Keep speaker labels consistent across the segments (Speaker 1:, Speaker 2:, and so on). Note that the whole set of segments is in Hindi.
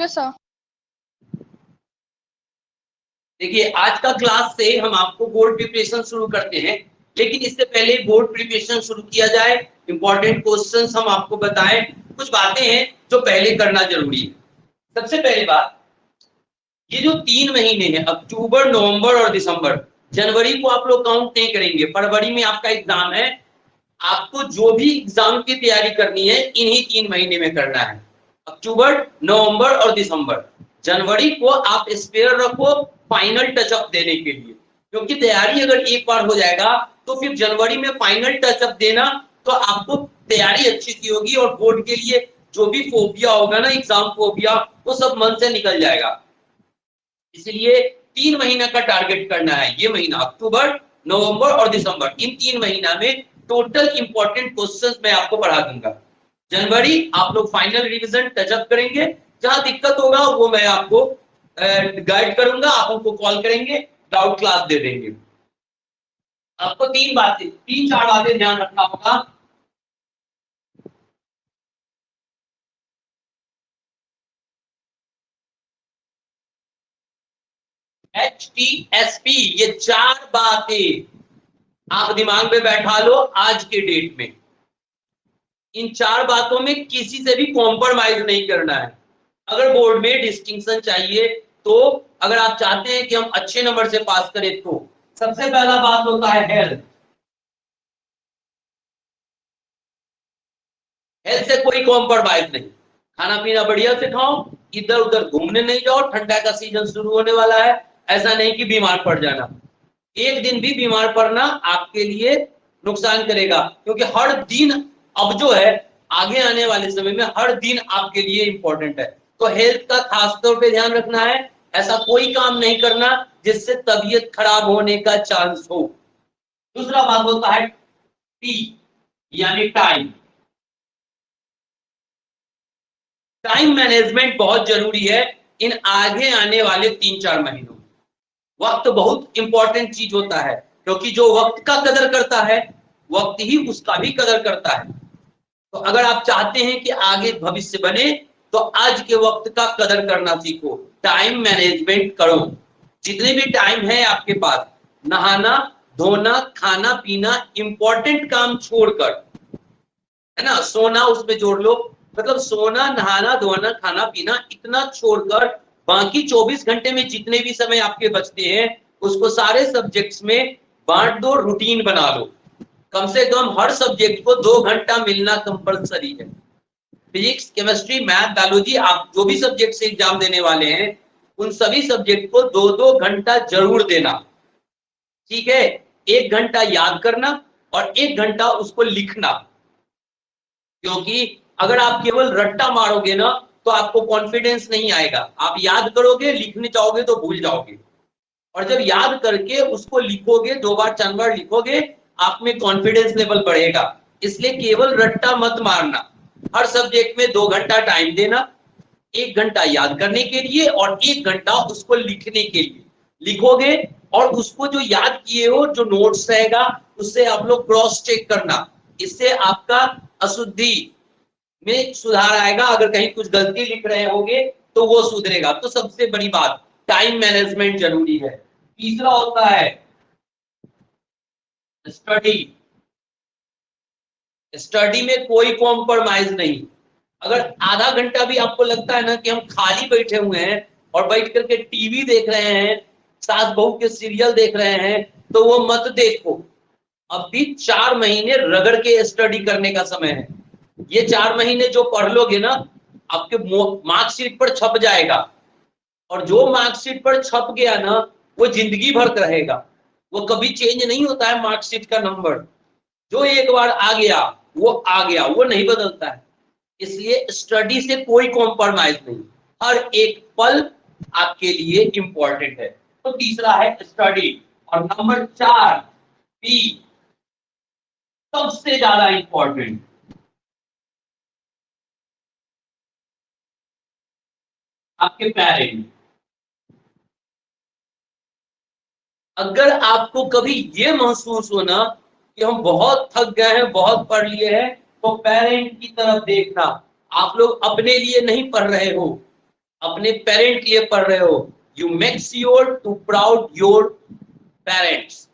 Speaker 1: Okay sir.
Speaker 2: देखिए आज का क्लास से हम आपको बोर्ड प्रिपरेशन शुरू करते हैं, लेकिन इससे पहले बोर्ड प्रिपरेशन शुरू किया जाए, इंपॉर्टेंट क्वेश्चंस हम आपको बताएं, कुछ बातें हैं जो पहले करना जरूरी है। सबसे पहली बात, ये जो 3 महीने हैं अक्टूबर, नवंबर और दिसंबर, जनवरी को आप लोग काउंट नहीं करेंगे, फरवरी में आपका एग्जाम है। आपको जो भी एग्जाम की तैयारी करनी है इन्हीं 3 महीने में करना है, अक्टूबर, नवंबर और दिसंबर। जनवरी को आप स्पेयर रखो फाइनल टचअप देने के लिए, क्योंकि तैयारी अगर एक बार हो जाएगा तो फिर जनवरी में फाइनल टचअप देना तो आपको तैयारी अच्छी सी होगी और बोर्ड के लिए जो भी फोबिया होगा ना, एग्जाम फोबिया, वो सब मन से निकल जाएगा। इसलिए 3 महीना का टारगेट करना है, ये महीना अक्टूबर, नवंबर और दिसंबर, इन 3 महीना में टोटल इंपॉर्टेंट क्वेश्चंस मैं आपको पढ़ा दूंगा। जनवरी आप लोग फाइनल रिवीजन टचअप करेंगे, जहां दिक्कत होगा वो मैं आपको गाइड करूंगा, आप हमको कॉल करेंगे, डाउट क्लास दे देंगे। आपको 3-4 बातें ध्यान रखना होगा। HTSP, ये 4 बातें आप दिमाग में बैठा लो आज के डेट में। इन 4 बातों में किसी से भी कॉम्प्रोमाइज नहीं करना है। अगर बोर्ड में डिस्टिंक्शन चाहिए, तो अगर आप चाहते हैं कि हम अच्छे नंबर से पास करें, तो सबसे पहला बात होता है हेल्थ। हेल्थ से कोई कॉम्प्रोमाइज नहीं, खाना पीना बढ़िया से खाओ, इधर उधर घूमने नहीं जाओ, ठंडा का सीजन शुरू होने वाला है, ऐसा नहीं कि बीमार पड़ जाना। एक दिन भी बीमार पड़ना आपके लिए नुकसान करेगा, क्योंकि हर दिन अब जो है आगे आने वाले समय में हर दिन आपके लिए इंपॉर्टेंट है। तो हेल्थ का खास तौर पे ध्यान रखना है, ऐसा कोई काम नहीं करना जिससे तबीयत खराब होने का चांस हो। दूसरा बात होता है टी यानी टाइम। टाइम मैनेजमेंट बहुत जरूरी है इन आगे आने वाले 3-4 महीनों में। वक्त बहुत इंपॉर्टेंट चीज होता है, क्योंकि जो वक्त का कदर करता है वक्त ही उसका भी कदर करता है। तो अगर आप चाहते हैं कि आगे भविष्य बने, तो आज के वक्त का कदर करना सीखो, टाइम मैनेजमेंट करो। जितने भी टाइम है आपके पास, नहाना धोना खाना पीना इंपॉर्टेंट काम छोड़कर, है ना, सोना उसमें जोड़ लो, मतलब सोना नहाना धोना खाना पीना इतना छोड़कर बाकी 24 घंटे में जितने भी समय आपके बचते हैं उसको सारे सब्जेक्ट्स में बांट दो, रूटीन बना लो। कम से कम हर सब्जेक्ट को 2 घंटा मिलना कंपलसरी है। फिजिक्स, केमिस्ट्री, मैथ, बायोलॉजी, आप जो भी सब्जेक्ट से एग्जाम देने वाले हैं उन सभी सब्जेक्ट को 2-2 घंटा जरूर देना, ठीक है। 1 घंटा याद करना और 1 घंटा उसको लिखना, क्योंकि अगर आप केवल रट्टा मारोगे ना तो आपको कॉन्फिडेंस नहीं आएगा। आप याद करोगे, लिखने जाओगे तो भूल जाओगे, और जब याद करके उसको लिखोगे, 2 बार 4 बार लिखोगे, आप में कॉन्फिडेंस लेवल बढ़ेगा। इसलिए केवल रट्टा मत मारना, हर सब्जेक्ट में 2 घंटा टाइम देना, 1 घंटा याद करने के लिए और 1 घंटा उसको लिखने के लिए। लिखोगे और उसको जो याद किए हो, जो नोट्स रहेगा उससे आप लोग क्रॉस चेक करना, इससे आपका अशुद्धि में सुधार आएगा। अगर कहीं कुछ गलती लिख रहे होंगे तो वो सुधरेगा। तो सबसे बड़ी बात टाइम मैनेजमेंट जरूरी है। तीसरा होता है स्टडी। स्टडी में कोई कॉम्प्रोमाइज नहीं। अगर आधा घंटा भी आपको लगता है ना कि हम खाली बैठे हुए हैं और बैठ करके टीवी देख रहे हैं, सास बहू के सीरियल देख रहे हैं, तो वो मत देखो। अभी 4 महीने रगड़ के स्टडी करने का समय है। ये 4 महीने जो पढ़ लोगे ना, आपके मार्कशीट पर छप जाएगा, और जो मार्कशीट पर छप गया ना वो जिंदगी भर रहेगा, वो कभी चेंज नहीं होता है। मार्कशीट का नंबर जो एक बार आ गया वो आ गया, वो नहीं बदलता है। इसलिए स्टडी से कोई कॉम्प्रोमाइज नहीं, हर एक पल आपके लिए इंपॉर्टेंट है। तो तीसरा है स्टडी। और नंबर 4 पी, सबसे ज्यादा इंपॉर्टेंट, आपके पेरेंट। अगर आपको कभी ये महसूस हो ना कि हम बहुत थक गए हैं, बहुत पढ़ लिए हैं, तो पेरेंट की तरफ देखना। आप लोग अपने लिए नहीं पढ़ रहे हो, अपने पेरेंट के लिए पढ़ रहे हो, you make sure to proud your parents.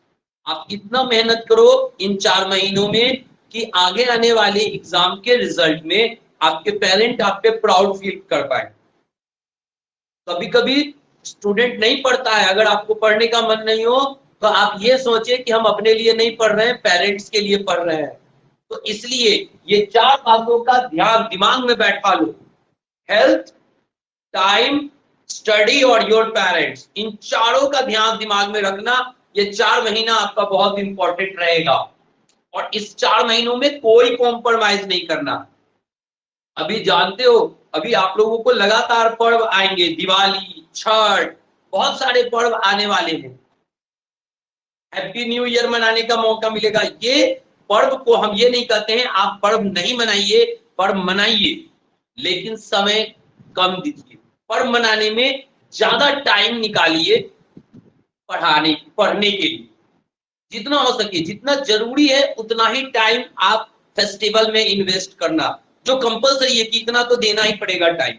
Speaker 2: आप इतना मेहनत करो इन 4 महीनों में कि आगे आने वाले एग्जाम के रिजल्ट में आपके पेरेंट आप पे प्राउड फील कर पाए। कभी कभी स्टूडेंट नहीं पढ़ता है, अगर आपको पढ़ने का मन नहीं हो तो आप ये सोचे कि हम अपने लिए नहीं पढ़ रहे हैं, पेरेंट्स के लिए पढ़ रहे हैं। तो इसलिए ये 4 बातों का ध्यान दिमाग में बैठा लो, हेल्थ, टाइम, स्टडी और योर पेरेंट्स, इन चारों का ध्यान दिमाग में रखना। ये 4 महीना आपका बहुत इंपॉर्टेंट रहेगा और इस 4 महीनों में कोई कॉम्प्रोमाइज नहीं करना। अभी जानते हो, अभी आप लोगों को लगातार पर्व आएंगे, दिवाली, छठ, बहुत सारे पर्व आने वाले हैं। हैप्पी न्यू ईयर मनाने का मौका मिलेगा। ये पर्व को हम ये नहीं कहते हैं आप पर्व नहीं मनाइए, पर्व मनाइए, लेकिन समय कम दीजिए। पर्व मनाने में ज्यादा टाइम निकालिए पढ़ने के लिए, जितना हो सके, जितना जरूरी है उतना ही टाइम आप फेस्टिवल में इन्वेस्ट करना, जो कंपलसरी है कि इतना तो देना ही पड़ेगा टाइम।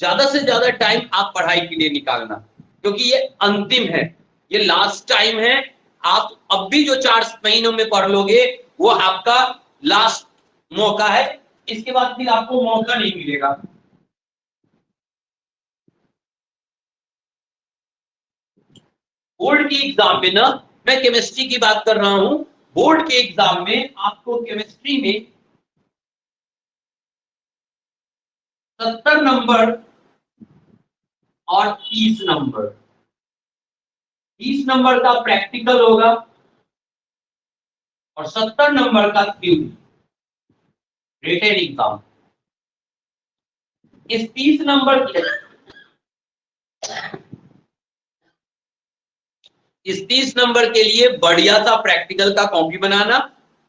Speaker 2: ज्यादा से ज्यादा टाइम आप पढ़ाई के लिए निकालना, क्योंकि ये अंतिम है, ये लास्ट टाइम है। आप अब भी जो 4 महीनों में पढ़ लोगे वो आपका लास्ट मौका है, इसके बाद फिर आपको मौका नहीं मिलेगा। बोर्ड के एग्जाम में ना, मैं केमिस्ट्री की बात कर रहा हूं, बोर्ड के एग्जाम में आपको केमिस्ट्री में 70 नंबर और 30 नंबर, 30 नंबर का प्रैक्टिकल होगा और 70 नंबर का थ्योरी, रिटेन एग्जाम। इस 30 नंबर के इस 30 नंबर के लिए बढ़िया सा प्रैक्टिकल का कॉपी बनाना,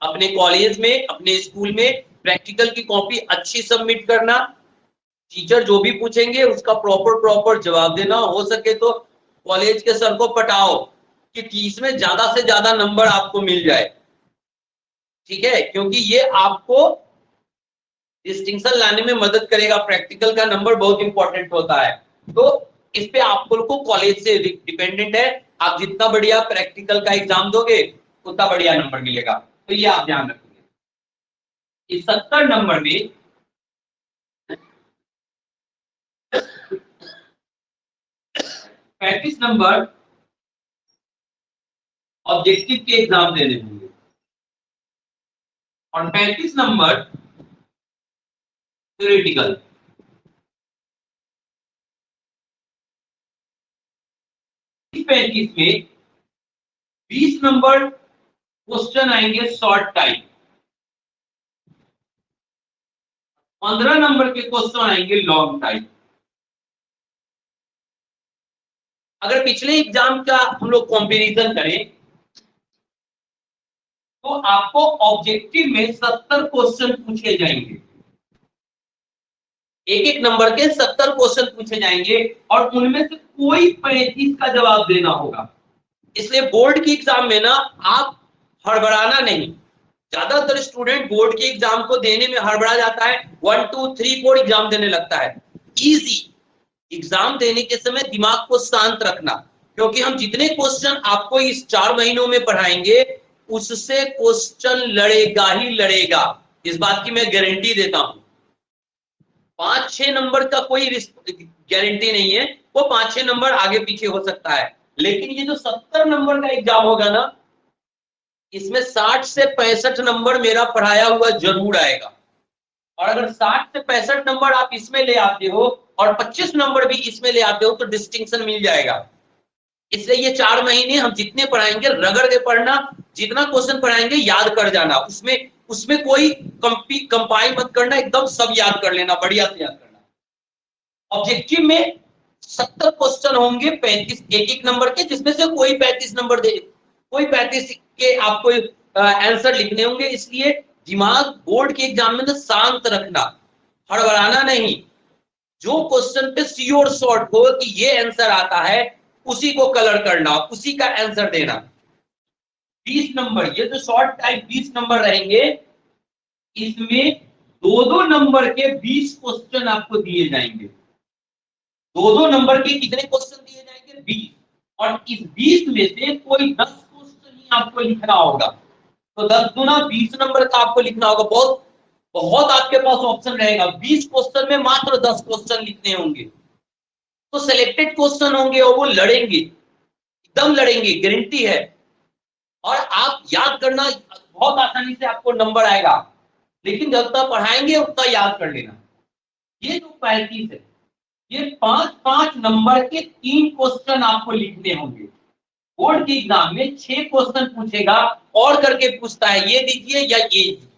Speaker 2: अपने कॉलेज में, अपने स्कूल में प्रैक्टिकल की कॉपी अच्छी सबमिट करना, टीचर जो भी पूछेंगे उसका प्रॉपर जवाब देना। हो सके तो कॉलेज के सर को पटाओ कि 30 में ज्यादा से ज्यादा नंबर आपको मिल जाए, ठीक है, क्योंकि ये आपको डिस्टिंक्शन लाने में मदद करेगा। प्रैक्टिकल का नंबर बहुत इंपॉर्टेंट होता है, तो इस पे आप लोग को कॉलेज से डिपेंडेंट है। आप जितना बढ़िया प्रैक्टिकल का एग्जाम दोगे उतना बढ़िया नंबर मिलेगा, तो ये आप ध्यान रखिए। इस 70 नंबर में 35 नंबर ऑब्जेक्टिव के एग्जाम देने होंगे और 35 नंबर थ्योरेटिकल। इस 35 में 20 नंबर क्वेश्चन आएंगे शॉर्ट टाइप, 15 नंबर के क्वेश्चन आएंगे लॉन्ग टाइप। अगर पिछले एग्जाम का हम लोग कंपैरिजन करें तो आपको ऑब्जेक्टिव में 70 क्वेश्चन पूछे जाएंगे, एक एक नंबर के 70 क्वेश्चन पूछे जाएंगे और उनमें से कोई 35 का जवाब देना होगा। इसलिए बोर्ड की एग्जाम में ना आप हड़बड़ाना नहीं। ज्यादातर स्टूडेंट बोर्ड के एग्जाम को देने में हड़बड़ा जाता है, 1 2 3 4 एग्जाम देने लगता है। इजी एग्जाम देने के समय दिमाग को शांत रखना, क्योंकि हम जितने क्वेश्चन आपको इस 4 महीनों में पढ़ाएंगे उससे क्वेश्चन लड़ेगा ही लड़ेगा, इस बात की मैं गारंटी देता हूं। 5-6 नंबर का कोई गारंटी नहीं है, वो 5-6 नंबर आगे पीछे हो सकता है, लेकिन ये जो 70 नंबर का एग्जाम होगा ना, इसमें 60 से 65 नंबर मेरा पढ़ाया हुआ जरूर आएगा। और अगर 60 से 65 नंबर आप इसमें ले आते हो और 25 नंबर भी इसमें ले आते हो तो डिस्टिंक्शन मिल जाएगा। इसलिए ये 4 महीने हम जितने पढ़ाएंगे रगड़ के पढ़ना, जितना क्वेश्चन पढ़ाएंगे याद कर जाना, उसमें कोई कंपाई मत करना, एकदम सब याद कर लेना, बढ़िया से याद करना। ऑब्जेक्टिव में 70 क्वेश्चन होंगे 35 एक एक नंबर के, जिसमें से कोई 35 नंबर दे, कोई 35 के आपको आंसर लिखने होंगे। इसलिए दिमाग बोर्ड के एग्जाम में शांत रखना, हड़बड़ाना नहीं। जो क्वेश्चन पे श्योर शॉर्ट हो कि ये आंसर आता है उसी को कलर करना, उसी का आंसर देना। 20 नंबर, ये जो शॉर्ट टाइप 20 नंबर रहेंगे, इसमें 2-2 नंबर के 20 क्वेश्चन आपको दिए जाएंगे। दो दो नंबर के कितने क्वेश्चन दिए जाएंगे? 20। और इस 20 में से कोई 10 क्वेश्चन ही आपको लिखना होगा। तो 10 गुना 20 नंबर का आपको लिखना होगा। बहुत बहुत आपके पास ऑप्शन रहेगा। 20 क्वेश्चन में मात्र 10 क्वेश्चन लिखने होंगे। तो सिलेक्टेड क्वेश्चन होंगे और वो लड़ेंगे, एकदम लड़ेंगे, गारंटी है। और आप याद करना बहुत आसानी से आपको नंबर आएगा, लेकिन जब तक पढ़ाएंगे उतना याद कर लेना। ये जो 35 है, ये 5-5 नंबर के 3 क्वेश्चन आपको लिखने होंगे। बोर्ड के एग्जाम में 6 क्वेश्चन पूछेगा और करके पूछता है ये दीजिए या ये दीजिए।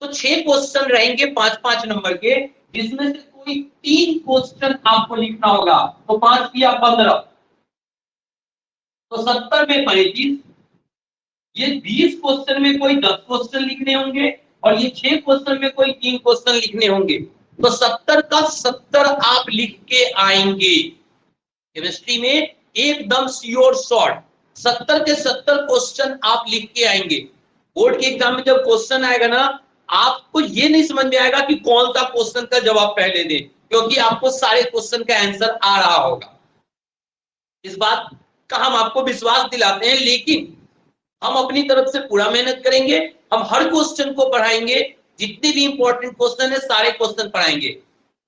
Speaker 2: तो 6 क्वेश्चन रहेंगे 5-5 नंबर के, जिसमें से कोई 3 क्वेश्चन आपको लिखना होगा। तो 5 किया 15, तो 70 में 35। ये 20 क्वेश्चन में कोई 10 क्वेश्चन लिखने होंगे और ये 6 क्वेश्चन में कोई 3 क्वेश्चन लिखने होंगे। तो 70 का 70 आप लिख के आएंगे। केमिस्ट्री में एकदम श्योर शॉर्ट 70 के 70 क्वेश्चन आप लिख के आएंगे। बोर्ड के एग्जाम में जब क्वेश्चन आएगा ना, आपको ये नहीं समझ में आएगा कि कौन सा क्वेश्चन का जवाब पहले दें, क्योंकि आपको सारे क्वेश्चन का आंसर आ रहा होगा। इस बात का हम आपको विश्वास दिलाते हैं, लेकिन हम अपनी तरफ से पूरा मेहनत करेंगे। हम हर क्वेश्चन को पढ़ाएंगे, जितने भी इंपॉर्टेंट क्वेश्चन है सारे क्वेश्चन पढ़ाएंगे।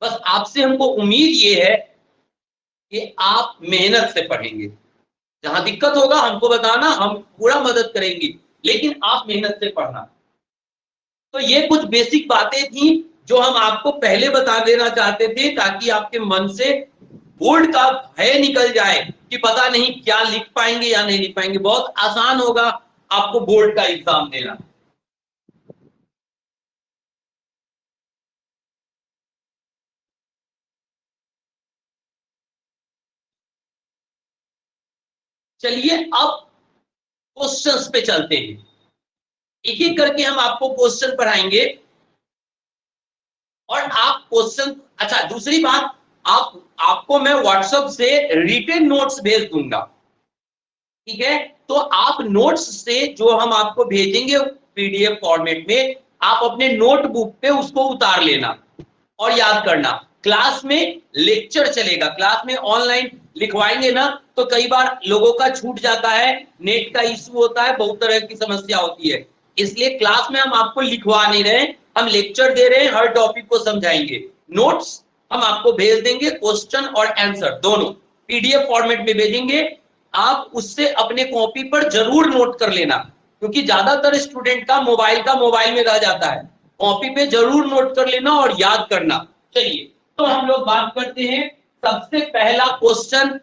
Speaker 2: बस आपसे हमको उम्मीद ये है कि आप मेहनत से पढ़ेंगे। जहां दिक्कत होगा हमको बताना, हम पूरा मदद करेंगे, लेकिन आप मेहनत से पढ़ना। तो ये कुछ बेसिक बातें थी जो हम आपको पहले बता देना चाहते थे, ताकि आपके मन से बोर्ड का भय निकल जाए कि पता नहीं क्या लिख पाएंगे या नहीं लिख पाएंगे। बहुत आसान होगा आपको बोर्ड का एग्जाम देना। चलिए अब क्वेश्चंस पे चलते हैं। एक एक करके हम आपको क्वेश्चन पढ़ाएंगे और आप क्वेश्चन, अच्छा दूसरी बात, आपको मैं व्हाट्सएप से रिटन नोट्स भेज दूंगा, ठीक है? तो आप नोट्स से जो हम आपको भेजेंगे पीडीएफ फॉर्मेट में, आप अपने नोटबुक पे उसको उतार लेना और याद करना। क्लास में लेक्चर चलेगा, क्लास में ऑनलाइन लिखवाएंगे ना, तो कई बार लोगों का छूट जाता है, नेट का इश्यू होता है, बहुत तरह की समस्या होती है। इसलिए क्लास में हम आपको लिखवा नहीं रहे, हम लेक्चर दे रहे हैं, हर टॉपिक को समझाएंगे। नोट्स हम आपको भेज देंगे, क्वेश्चन और आंसर दोनों पीडीएफ फॉर्मेट में भेजेंगे। आप उससे अपने कॉपी पर जरूर नोट कर लेना, क्योंकि ज्यादातर स्टूडेंट का मोबाइल में रह जाता है। कॉपी पे जरूर नोट कर लेना और याद करना। चलिए तो हम लोग बात करते हैं। सबसे पहला question,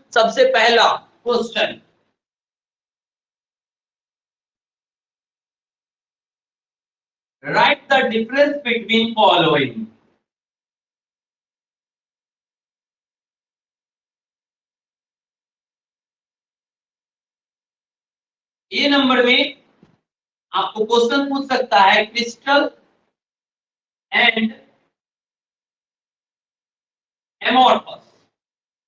Speaker 2: right the difference between following. A number में आपको क्वेश्चन पूछ सकता है, क्रिस्टल एंड एमोर्फस,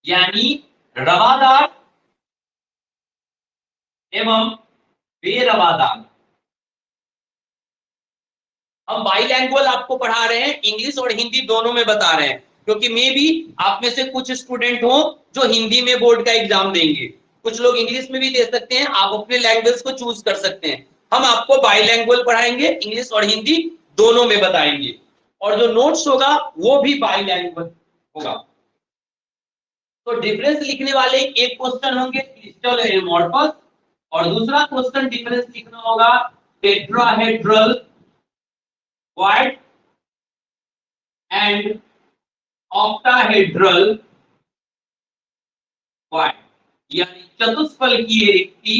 Speaker 2: यानी रवादार एवं बेरवादार। हम बाइलैंग्वेज आपको पढ़ा रहे हैं, इंग्लिश और हिंदी दोनों में बता रहे हैं, क्योंकि मे भी आप में से कुछ स्टूडेंट हो जो हिंदी में बोर्ड का एग्जाम देंगे, कुछ लोग इंग्लिश में भी दे सकते हैं। आप अपने लैंग्वेज को चूज कर सकते हैं। हम आपको बाइलैंग्वेज पढ़ाएंगे, इंग्लिश और हिंदी दोनों में बताएंगे, और जो नोट्स होगा वो भी बाइलैंग्वेज होगा। तो डिफरेंस लिखने वाले एक क्वेश्चन होंगे क्रिस्टल और एमोर्फस, और दूसरा क्वेश्चन डिफरेंस लिखना होगा tetrahedral quad and octahedral quad, यानी चतुष्फलकीय रिक्ति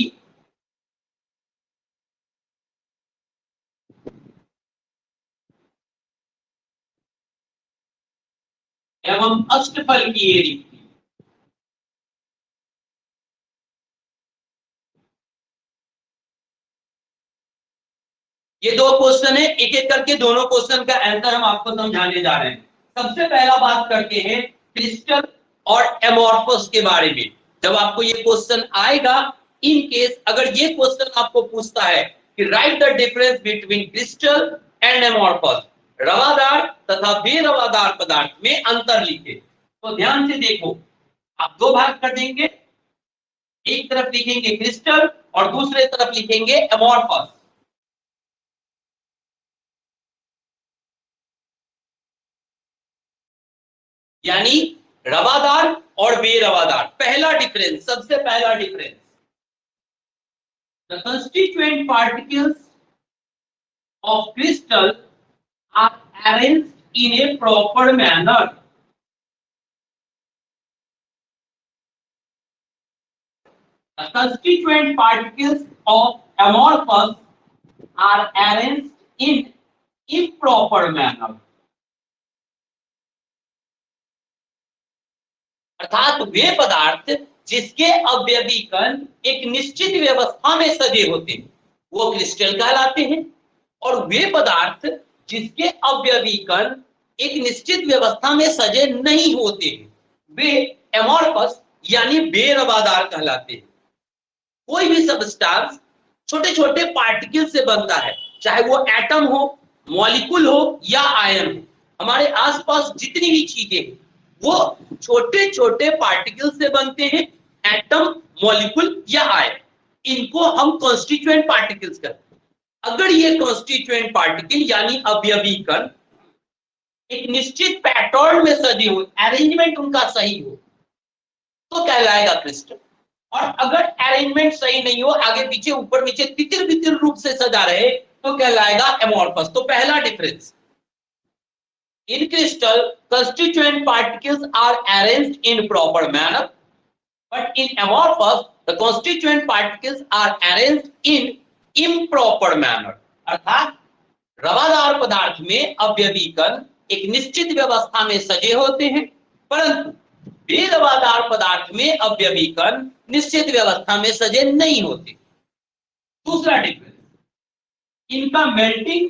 Speaker 2: एवं अष्टफलकीय रिक्ति। ये दो क्वेश्चन है, एक एक करके दोनों क्वेश्चन का आंसर हम आपको समझाने जा रहे हैं। सबसे पहला बात करते हैं क्रिस्टल और एमोर्फस के बारे में। जब आपको ये क्वेश्चन आएगा, इन केस अगर ये क्वेश्चन आपको पूछता है कि write the difference between crystal and amorphous, रवादार तथा बेरवादार पदार्थ में अंतर लिखे, तो ध्यान से देखो, आप दो भाग कर देंगे, एक तरफ लिखेंगे क्रिस्टल और दूसरे तरफ लिखेंगे एमोर्फस। यानी रवादार और बेरवादार। पहला डिफरेंस, सबसे पहला difference, the constituent particles of crystal are arranged in a proper manner. The constituent particles of amorphous are arranged in improper manner. अर्थात वे पदार्थ जिसके अवयवी कण एक निश्चित व्यवस्था में सजे होते हैं वो क्रिस्टल कहलाते हैं, और वे पदार्थ जिसके अवयवी कण एक निश्चित व्यवस्था में सजे नहीं होते वे एमोर्फस यानी बेरवादार कहलाते हैं। कोई भी सबस्टांस छोटे छोटे पार्टिकल से बनता है, चाहे वो एटम हो, मॉलिक्यूल हो या आयन हो। हमारे आसपास जितनी भी चीजें वो छोटे छोटे पार्टिकल से बनते हैं, एटम, मॉलिक्यूल या आयन। इनको हम कॉन्स्टिट्यूएंट पार्टिकल्स कहते हैं। अगर ये कॉन्स्टिट्यूएंट पार्टिकल यानी अवयवी कण एक निश्चित पैटर्न में सजे हो, अरेंजमेंट उनका सही हो, तो कहलाएगा क्रिस्टल। और अगर अरेंजमेंट सही नहीं हो, आगे पीछे ऊपर नीचे तितिर बितिर रूप से सजा रहे, तो कहलाएगा एमोर्फस। तो पहला difference, in crystal constituent particles are arranged in proper manner, but in amorphous the constituent particles are arranged in improper manner। अर्थात रवादार पदार्थ में अवयवी कण एक निश्चित व्यवस्था में सजे होते हैं, परंतु बेरवादार पदार्थ में अवयवी कण निश्चित व्यवस्था में सजे नहीं होते। दूसरा डिफरेंस, इनका मेल्टिंग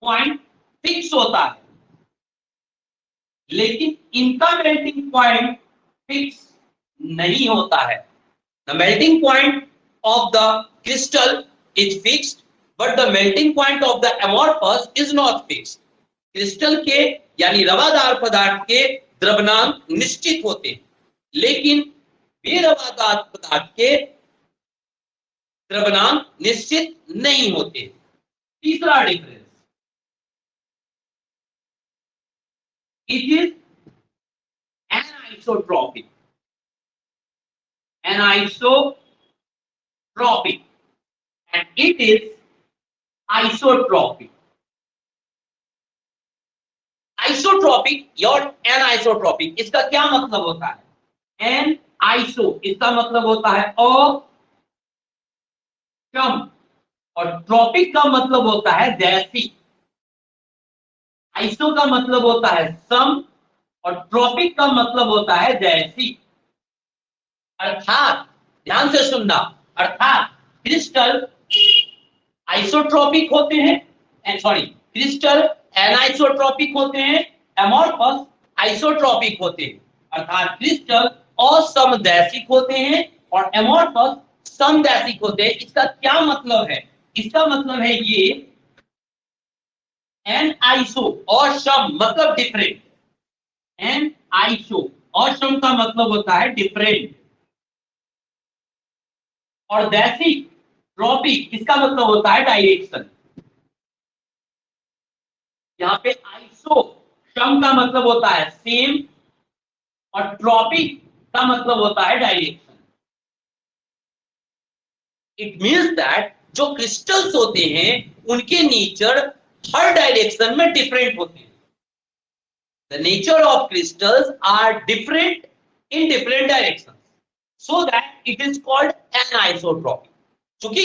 Speaker 2: पॉइंट फिक्स होता है, लेकिन इनका मेल्टिंग पॉइंट फिक्स नहीं होता है। The melting point of the crystal is fixed, but the melting point of the amorphous is not fixed. Crystal के यानी रवादार पदार्थ के द्रव्यनांक निश्चित होते हैं, लेकिन बेरवादार पदार्थ के द्रव्यनांक निश्चित नहीं होते। तीसरा difference, it is anisotropic। Anisotropic and it is isotropic। Isotropic और एनाइसोट्रॉपिक, इसका क्या मतलब होता है? एन आइसो इसका मतलब होता है अक्षम, और ट्रॉपिक का मतलब होता है दैसी। आइसो का मतलब होता है सम और ट्रॉपिक का मतलब होता है दैसी। अर्थात ध्यान से सुनना, अर्थात क्रिस्टल आइसोट्रॉपिक होते हैं, क्रिस्टल एनाइसोट्रॉपिक होते हैं, एमोर्फस आइसोट्रॉपिक होते हैं। अर्थात क्रिस्टल असमदैशिक होते हैं और एमोर्फस समदैशिक होते हैं। इसका क्या मतलब है? इसका मतलब है ये एन आइसो और सम मतलब डिफरेंट, एन आइसो और सम का मतलब होता है डिफरेंट, और दैशिक ट्रॉपिक इसका मतलब होता है डायरेक्शन। यहाँ पे आइसो सम का मतलब होता है सेम और ट्रॉपिक का मतलब होता है डायरेक्शन। इट मींस दैट जो क्रिस्टल्स होते हैं उनके नेचर हर डायरेक्शन में डिफरेंट होते हैं। The nature of crystals are different in different direction, so that it is called anisotropic. क्योंकि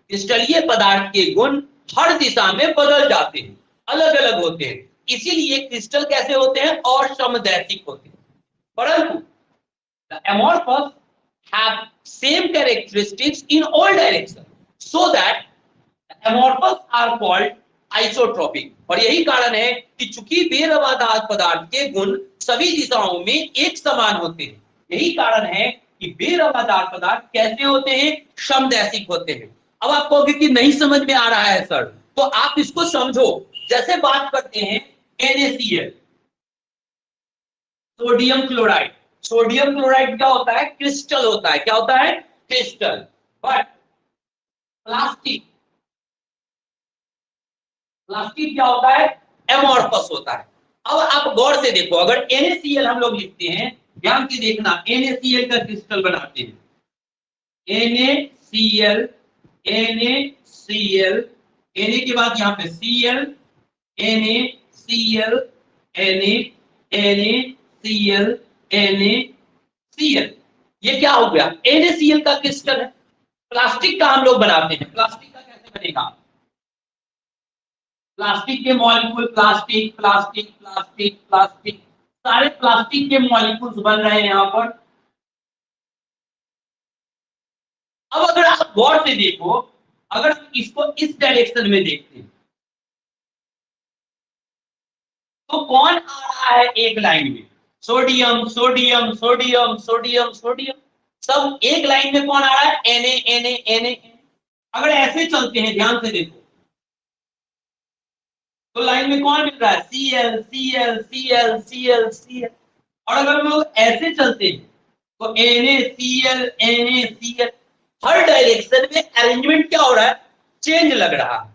Speaker 2: क्रिस्टलीय पदार्थ के गुण हर दिशा में बदल जाते हैं, अलग अलग होते हैं, इसीलिए क्रिस्टल कैसे होते हैं? और समदैशिक होते हैं। परंतु the amorphous have same characteristics in all direction, so that amorphous are called isotropic. और यही कारण है कि चूंकि बेरवादार पदार्थ के गुण सभी दिशाओं में एक समान होते हैं, यही कारण है कि बेरवादार पदार्थ कैसे होते हैं? समदैशिक होते हैं। अब आप कहोगे कि नहीं समझ में आ रहा है सर, तो आप इसको समझो। जैसे बात करते हैं NaCl, sodium chloride. Sodium chloride क्या होता है? क्रिस्टल होता है। क्या होता है? क्रिस्टल। बट प्लास्टिक, प्लास्टिक क्या होता है? एमोर्फस होता है। अब आप गौर से देखो, अगर NaCl हम लोग लिखते हैं, ध्यान से देखना, NaCl का क्रिस्टल बनाते हैं, NaCl, NaCl, Na के बाद यहाँ पे Cl, NaCl, NaCl, NaCl, ये क्या हो गया? NaCl का क्रिस्टल है। प्लास्टिक का हम लोग बनाते हैं, प्लास्टिक का कैसे बनेगा? प्लास्टिक के molecule, plastic plastic plastic plastic, सारे प्लास्टिक के मॉलिक्यूल्स बन रहे हैं यहां पर। अब अगर आप गौर से देखो, अगर इसको इस डायरेक्शन में देखते हैं तो कौन आ रहा है एक लाइन में? Sodium sodium sodium sodium sodium, सब एक लाइन में कौन आ रहा है? Na। अगर ऐसे चलते हैं, ध्यान से देखो, तो लाइन में कौन मिल रहा है? Cl Cl Cl Cl Cl। और अगर हम लोग ऐसे चलते हैं तो NaCl NaCl, हर डायरेक्शन में अरेंजमेंट क्या हो रहा है? चेंज लग रहा है।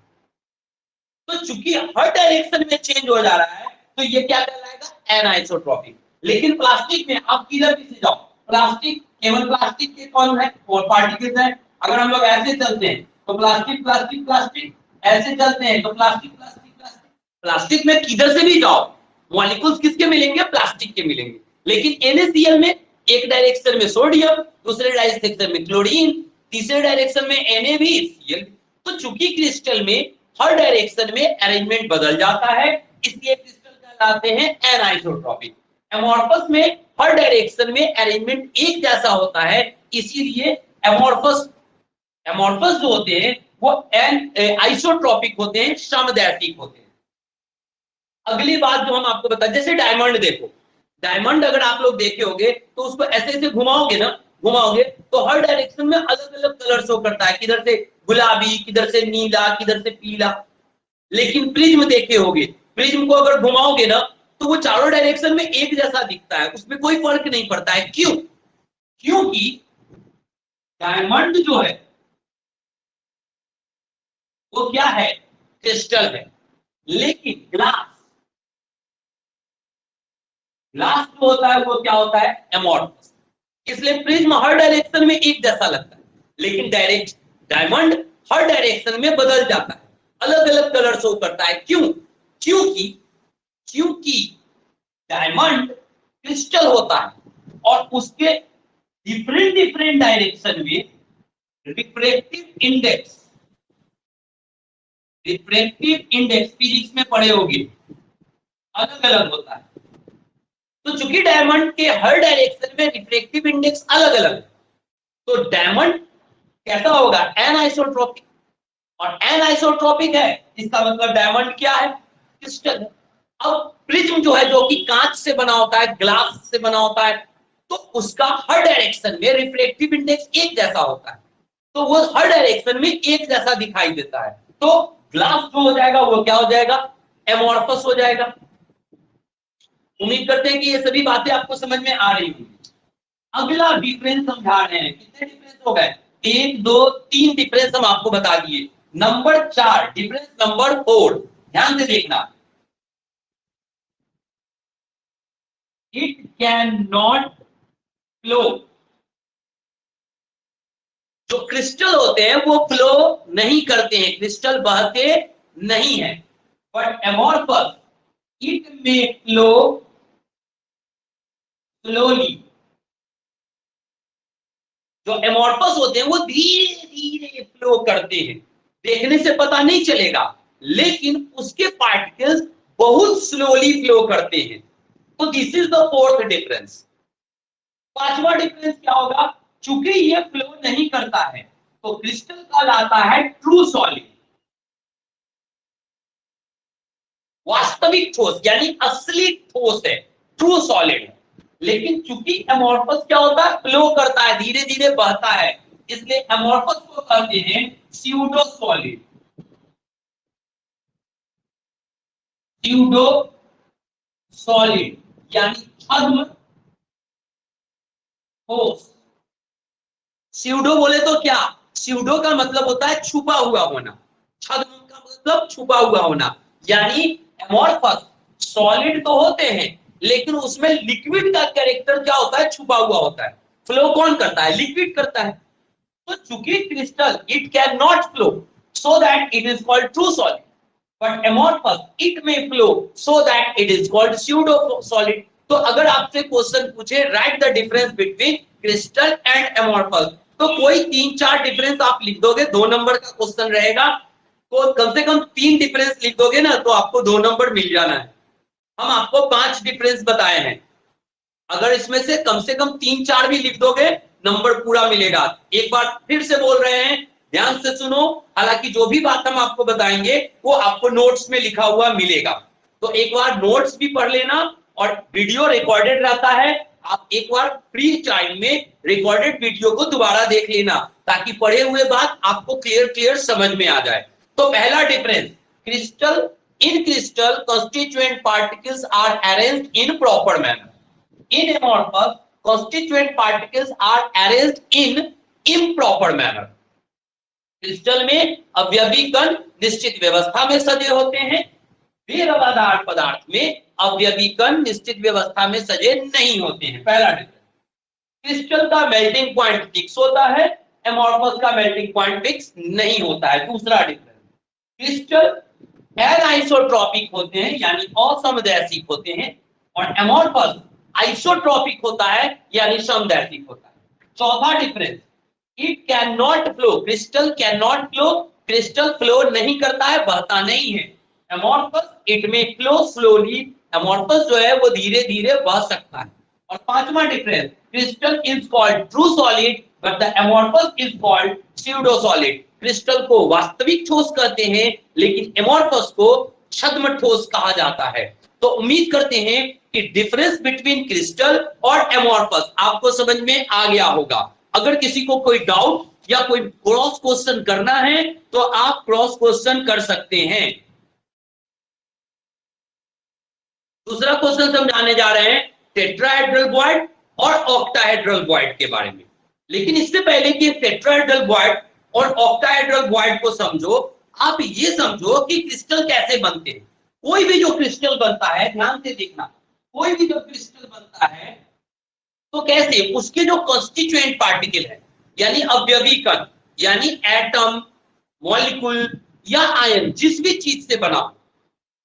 Speaker 2: तो चूंकि हर डायरेक्शन में चेंज हो जा रहा है, तो ये क्या कहलाएगा? एनाइसोट्रॉपिक। लेकिन प्लास्टिक में आप किधर भी से जाओ, प्लास्टिक, केवल प्लास्टिक के कौन है? और पार्टिकल्स है। अगर हम लोग ऐसे चलते हैं तो प्लास्टिक प्लास्टिक प्लास्टिक, ऐसे चलते हैं तो प्लास्टिक प्लास्टिक प्लास्टिक। प्लास्टिक में किधर से भी जाओ, मॉलिक्यूल्स किसके मिलेंगे? प्लास्टिक के मिलेंगे। लेकिन NaCl में एक डायरेक्शन में सोडियम, दूसरे डायरेक्शन में क्लोरीन, तीसरे डायरेक्शन में NaCl। तो चूंकि क्रिस्टल में हर डायरेक्शन में अरेंजमेंट बदल जाता है, इसलिए क्रिस्टल कहलाते हैं एनाइसोट्रॉपिक। एमोर्फस में हर डायरेक्शन में अरेंजमेंट एक जैसा होता है, इसीलिए एमोर्फस, एमोर्फस जो होते हैं वो आइसोट्रॉपिक होते हैं, समदैशिक होते हैं। अगली बात जो हम आपको बता, जैसे डायमंड देखो, डायमंड अगर आप लोग देखे होंगे तो उसको ऐसे ऐसे घुमाओगे ना, घुमाओगे तो हर डायरेक्शन में अलग अलग कलर शो करता है, किधर से गुलाबी, किधर से नीला, किधर से पीला। लेकिन प्रिज्म देखे होंगे, प्रिज्म को अगर घुमाओगे ना तो वो चारों डायरेक्शन में एक जैसा दिखता है, उसमें कोई फर्क नहीं पड़ता है। क्यों? क्योंकि डायमंड जो है वो क्या है? क्रिस्टल है। लेकिन ग्लास, ग्लास जो होता है वो क्या होता है? एमोर्फस। इसलिए प्रिज्म हर डायरेक्शन में एक जैसा लगता है, लेकिन डायरेक्ट डायमंड हर डायरेक्शन में बदल जाता है, अलग अलग कलर शो करता है। क्यों? क्योंकि क्योंकि डायमंड क्रिस्टल होता है और उसके डिफरेंट डिफरेंट डायरेक्शन में refractive index, refractive index physics में पढ़े होंगे, अलग अलग होता है। तो चूंकि डायमंड के हर डायरेक्शन में रिफ्रैक्टिव इंडेक्स अलग अलग, तो डायमंड कैसा होगा? एनाइसोट्रॉपिक। और एनाइसोट्रॉपिक है, इसका मतलब डायमंड क्या है? क्रिस्टल है। अब प्रिज्म जो है, जो कि कांच से बना होता है, ग्लास से बना होता है, तो उसका हर डायरेक्शन में रिफ्रैक्टिव इंडेक्स एक जैसा होता है, तो वो हर डायरेक्शन में एक जैसा दिखाई देता है। तो ग्लास जो हो जाएगा वो क्या हो जाएगा? एमोर्फस हो जाएगा। उम्मीद करते हैं कि ये सभी बातें आपको समझ में आ रही होंगी। अगला डिफरेंस समझा रहे हैं। कितने डिफरेंस हो गए? 1 2 3 डिफरेंस हम आपको बता दिए। नंबर 4, डिफरेंस नंबर 4, ध्यान से देखना। It can not flow. जो क्रिस्टल होते हैं वो फ्लो नहीं करते हैं, क्रिस्टल बहते नहीं है। बट एमोर्फस, इट में फ्लो स्लोली। जो एमोर्फस होते हैं वो धीरे धीरे फ्लो करते हैं, देखने से पता नहीं चलेगा, लेकिन उसके पार्टिकल्स बहुत स्लोली फ्लो करते हैं। तो this is the fourth difference. पांचवा डिफरेंस क्या होगा? चूंकि ये फ्लो नहीं करता है तो क्रिस्टल कहलाता है ट्रू सॉलिड, वास्तविक ठोस, यानी असली ठोस है, ट्रू सॉलिड है। लेकिन चूंकि एमोर्फस क्या होता है? फ्लो करता है, धीरे धीरे बहता है, इसलिए एमोर्फस को कहते हैं स्यूडो सॉलिड। स्यूडो सॉलिड यानी छद्म ठोस। स्यूडो बोले तो क्या, स्यूडो का मतलब होता है छुपा हुआ होना, छद्म का मतलब छुपा हुआ होना। यानी एमोर्फस सॉलिड तो होते हैं लेकिन उसमें लिक्विड का कैरेक्टर क्या होता है, छुपा हुआ होता है। फ्लो कौन करता है, लिक्विड करता है। तो चूंकि crystal it can not flow so that it is called true solid, but amorphous it may flow so that it is called pseudo solid। तो अगर आपसे क्वेश्चन पूछे right the difference between crystal and amorphous, तो कोई 3-4 डिफरेंस आप लिख दोगे, 2 नंबर का क्वेश्चन रहेगा। तो कम से कम 3 डिफरेंस लिख दोगे ना तो आपको 2 नंबर मिल जाना है। हम आपको 5 डिफरेंस बताए हैं, अगर इसमें से कम 3-4 भी लिख दोगे नंबर पूरा मिलेगा। एक बार फिर से बोल रहे हैं, ध्यान से सुनो। हालांकि जो भी बात हम आपको बताएंगे वो आपको नोट्स में लिखा हुआ मिलेगा, तो एक बार नोट्स भी पढ़ लेना। और वीडियो रिकॉर्डेड रहता है, आप एक बार फ्री टाइम में रिकॉर्डेड वीडियो को दोबारा देख लेना ताकि पढ़े हुए बात आपको क्लियर समझ में आ जाए। तो पहला difference, crystal in crystal constituent particles are arranged in proper manner, in amorphous constituent particles are arranged in improper manner। Crystal में अवयवी कण निश्चित व्यवस्था में सजे होते हैं, द्रवाधार पदार्थ में अवयवी कण निश्चित व्यवस्था में सजे नहीं होते हैं। पहला डिफरेंस। क्रिस्टल का मेल्टिंग पॉइंट फिक्स होता है, एमोर्फस का मेल्टिंग पॉइंट फिक्स नहीं होता है। दूसरा डिफरेंस, क्रिस्टल एनाइसोट्रॉपिक होते हैं यानी असमदैशिक होते हैं, और एमोर्फस आइसोट्रॉपिक होता है यानी समदैशिक होता है। चौथा difference, it can not flow, crystal can not flow, crystal flow नहीं करता है, बहता नहीं है। एमोर्फस इट में फ्लो स्लोली, एमोर्फस जो है वो धीरे धीरे बह सकता है। और पांचवा difference, crystal is called true solid but the amorphous is called pseudo solid. Crystal को वास्तविक ठोस कहते हैं लेकिन एमोर्फस को छद्म ठोस कहा जाता है। तो उम्मीद करते हैं कि डिफरेंस बिटवीन क्रिस्टल और एमोर्फस आपको समझ में आ गया होगा। अगर किसी को कोई डाउट या कोई क्रॉस क्वेश्चन करना है तो आप क्रॉस क्वेश्चन कर सकते हैं। दूसरा क्वेश्चन समझाने जा रहे हैं टेट्राहेड्रल वॉइड और ऑक्टाहेड्रल वॉइड के बारे में। लेकिन इससे पहले कि टेट्राहेड्रल वॉइड और ऑक्टाहेड्रल वॉइड को समझो, आप ये समझो कि क्रिस्टल कैसे बनते हैं। कोई भी जो क्रिस्टल बनता है, ध्यान से देखना, कोई भी जो क्रिस्टल बनता है तो कैसे, उसके जो कॉन्स्टिट्यूएंट पार्टिकल है यानी अवयवी कण, यानी एटम, मॉलिक्यूल या आयन, जिस भी चीज से बना हो,